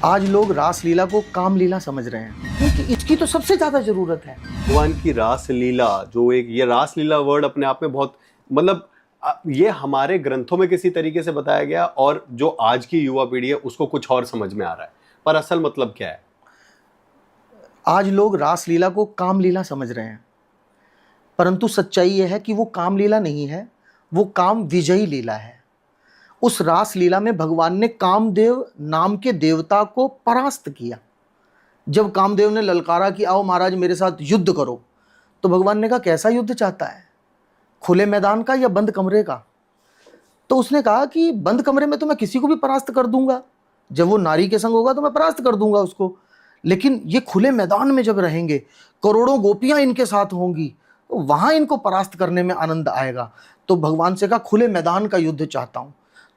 आज लोग रासलीला को कामलीला समझ रहे हैं क्योंकि इसकी तो सबसे ज्यादा जरूरत है। भगवान की रासलीला, जो एक ये रासलीला वर्ड अपने आप में बहुत मतलब ये हमारे ग्रंथों में किसी तरीके से बताया गया और जो आज की युवा पीढ़ी है उसको कुछ और समझ में आ रहा है, पर असल मतलब क्या है? आज लोग रासलीला को कामलीला समझ रहे हैं, परंतु सच्चाई यह है कि वो कामलीला नहीं है, वो काम विजयी लीला है। उस रासलीला में भगवान ने कामदेव नाम के देवता को परास्त किया। जब कामदेव ने ललकारा कि आओ महाराज मेरे साथ युद्ध करो, तो भगवान ने कहा कैसा युद्ध चाहता है, खुले मैदान का या बंद कमरे का? तो उसने कहा कि बंद कमरे में तो मैं किसी को भी परास्त कर दूंगा, जब वो नारी के संग होगा तो मैं परास्त कर दूंगा उसको, लेकिन ये खुले मैदान में जब रहेंगे, करोड़ों गोपियां इनके साथ होंगी, तो वहां इनको परास्त करने में आनंद आएगा। तो भगवान से कहा खुले मैदान का युद्ध चाहता हूं।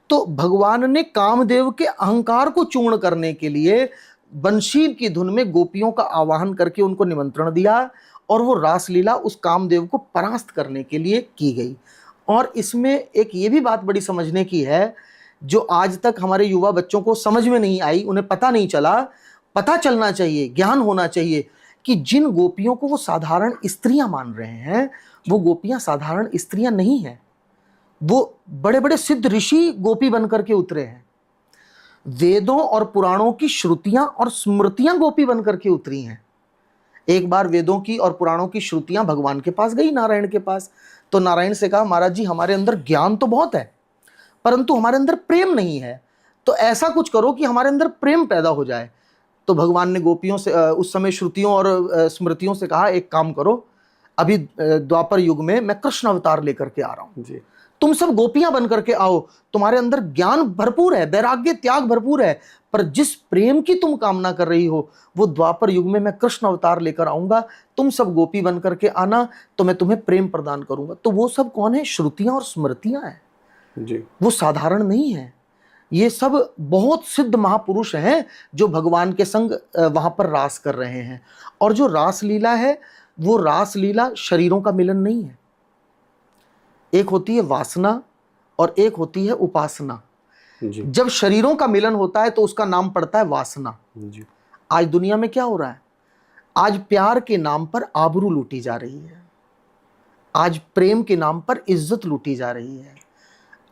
तो भगवान ने कामदेव के अहंकार को चूर्ण करने के लिए बंशी की धुन में गोपियों का आवाहन करके उनको निमंत्रण दिया और वो रासलीला उस कामदेव को परास्त करने के लिए की गई। और इसमें एक ये भी बात बड़ी समझने की है, जो आज तक हमारे युवा बच्चों को समझ में नहीं आई, उन्हें पता नहीं चला, पता चलना चाहिए, ज्ञान होना चाहिए कि जिन गोपियों को वो साधारण स्त्रियां मान रहे हैं, वो गोपियां साधारण स्त्रियां नहीं हैं, वो बड़े बड़े सिद्ध ऋषि गोपी बनकर के उतरे हैं। वेदों और पुराणों की श्रुतियां और स्मृतियां गोपी बनकर के उतरी हैं। एक बार वेदों की और पुराणों की श्रुतियां भगवान के पास गई, नारायण के पास। तो नारायण से कहा महाराज जी हमारे अंदर ज्ञान तो बहुत है, परंतु हमारे अंदर प्रेम नहीं है, तो ऐसा कुछ करो कि हमारे अंदर प्रेम पैदा हो जाए। तो भगवान ने गोपियों से उस समय श्रुतियों और स्मृतियों से कहा एक काम करो, अभी द्वापर युग में मैं कृष्ण अवतार लेकर के आ रहा हूं जी, तुम सब गोपियां बन करके आओ, तुम्हारे अंदर ज्ञान भरपूर है, वैराग्य त्याग भरपूर है, पर जिस प्रेम की तुम कामना कर रही हो वो द्वापर युग में मैं कृष्ण अवतार लेकर आऊंगा, तुम सब गोपी बन करके आना, तो मैं तुम्हें प्रेम प्रदान करूंगा। तो वो सब कौन है? श्रुतियां और स्मृतियां हैं जी, वो साधारण नहीं है। ये सब बहुत सिद्ध महापुरुष हैं जो भगवान के संग वहां पर रास कर रहे हैं। और जो रासलीला है वो रासलीला शरीरों का मिलन नहीं है। एक होती है वासना और एक होती है उपासना जी। जब शरीरों का मिलन होता है तो उसका नाम पड़ता है वासना जी। आज दुनिया में क्या हो रहा है? आज प्यार के नाम पर आबरू लूटी जा रही है, आज प्रेम के नाम पर इज्जत लूटी जा रही है।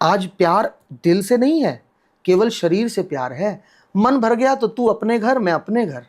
आज प्यार दिल से नहीं है, केवल शरीर से प्यार है। मन भर गया तो तू अपने घर, मैं अपने घर।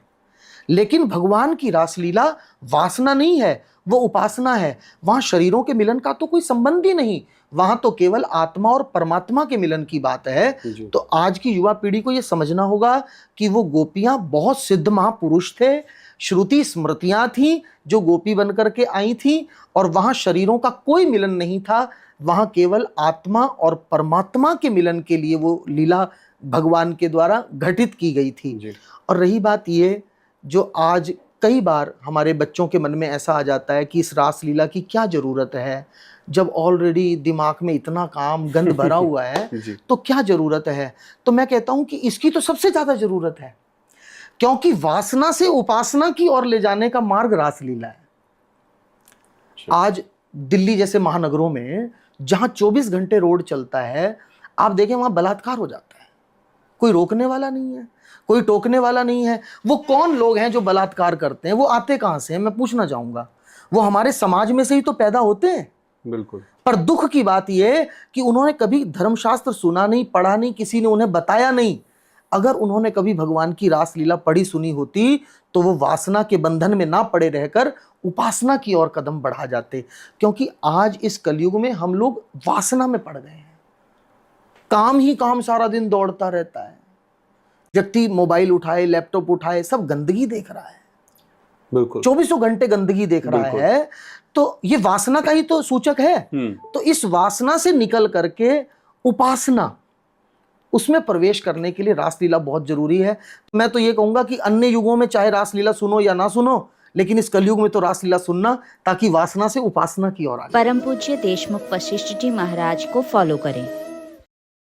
लेकिन भगवान की रासलीला वासना नहीं है, वो उपासना है। वहां शरीरों के मिलन का तो कोई संबंध ही नहीं, वहां तो केवल आत्मा और परमात्मा के मिलन की बात है। तो आज की युवा पीढ़ी को यह समझना होगा कि वो गोपियां बहुत सिद्ध महापुरुष थे, श्रुति स्मृतियां थी जो गोपी बनकर के आई थी, और वहां शरीरों का कोई मिलन नहीं था, वहां केवल आत्मा और परमात्मा के मिलन के लिए वो लीला भगवान के द्वारा घटित की गई थी। और रही बात ये, जो आज कई बार हमारे बच्चों के मन में ऐसा आ जाता है कि इस रासलीला की क्या जरूरत है, जब ऑलरेडी दिमाग में इतना काम गंद भरा हुआ है तो क्या जरूरत है? तो मैं कहता हूं कि इसकी तो सबसे ज्यादा जरूरत है, क्योंकि वासना से उपासना की ओर ले जाने का मार्ग रासलीला है। आज दिल्ली जैसे महानगरों में जहां 24 घंटे रोड चलता है, आप देखें वहां बलात्कार हो जाता है, कोई रोकने वाला नहीं है, कोई टोकने वाला नहीं है। वो कौन लोग हैं जो बलात्कार करते हैं? वो आते कहां से हैं? मैं पूछना चाहूंगा। वो हमारे समाज में से ही तो पैदा होते हैं। बिल्कुल। पर दुख की बात यह कि उन्होंने कभी धर्मशास्त्र सुना नहीं, पढ़ा नहीं, किसी ने उन्हें बताया नहीं। अगर उन्होंने कभी भगवान की रासलीला पढ़ी सुनी होती तो वो वासना के बंधन में ना पड़े रहकर उपासना की ओर कदम बढ़ा जाते। क्योंकि आज इस कलयुग में हम लोग वासना में पड़ गए हैं, काम ही काम, सारा दिन दौड़ता रहता है। व्यक्ति मोबाइल उठाए, लैपटॉप उठाए, सब गंदगी देख रहा है, बिल्कुल 24 घंटे गंदगी देख रहा है। तो ये वासना का ही तो सूचक है। तो इस वासना से निकल करके उपासना, उसमें प्रवेश करने के लिए रासलीला बहुत जरूरी है। मैं तो ये कहूंगा कि अन्य युगों में चाहे रासलीला सुनो या ना सुनो, लेकिन इस कलयुग में तो रासलीला सुनना, ताकि वासना से उपासना की ओर आए। परम पूज्य देशमुख वशिष्ठ जी महाराज को फॉलो करें।